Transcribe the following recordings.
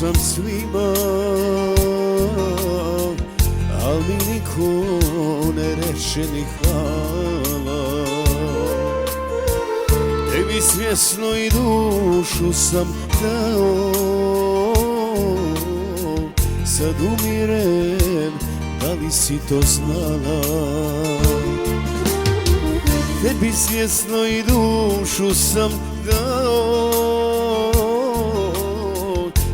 sam svima, al mi niko ne reče ni hvala. Tebi svjesno i dušu sam dao, sad umirem, da li si to znala? Tebi svjesno i dušu sam dao,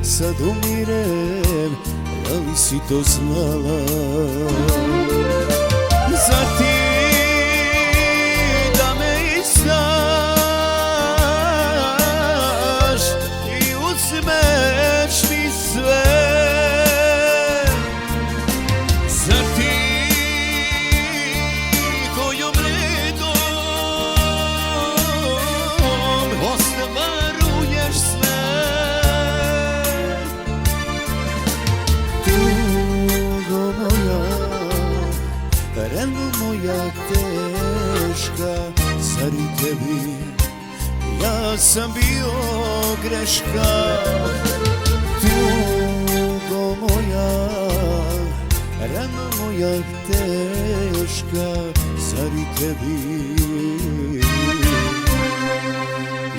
sad umirem, da li si to znala? Zar ti da me izdaš i uzmeš mi sve? Zar ti kojom redom ostvaruješ sve? Tugo moja, rano moja teška, zar i tebi ja sam bio greška? Tugo moja, rano moja teška, zar i tebi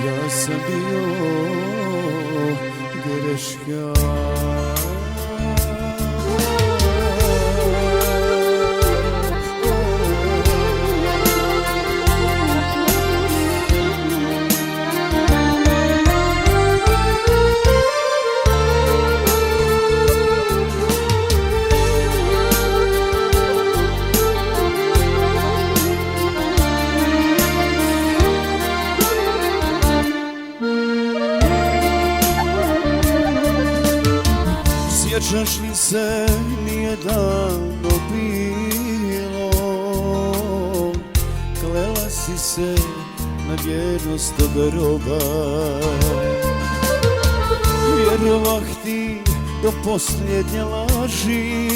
ja sam bio greška? Sjećaš li se, nije davno bilo, klela si se na vjernost do groba. Vjerovah ti do posljednje laži,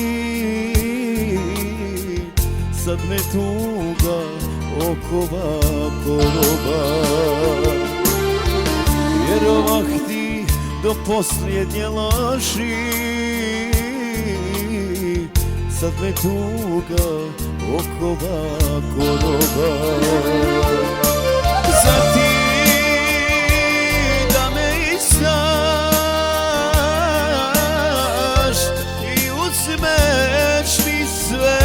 sad me tuga okova ko roba. Vjerovah ti do posljednje laži, sad me tuga okova ko roba. Zar ti da me izdaš i uzmeš mi sve?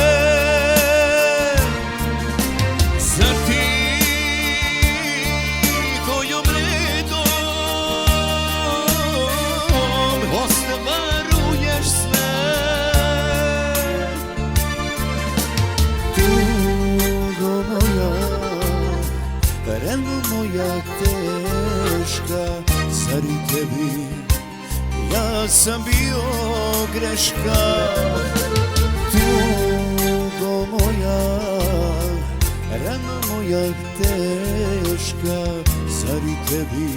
Zar ti kojom redom ostvaruješ sve? Tugo moja, rano moja teška, zar i tebi ja sam bio greška? Tugo moja, rano moja teška, zar i tebi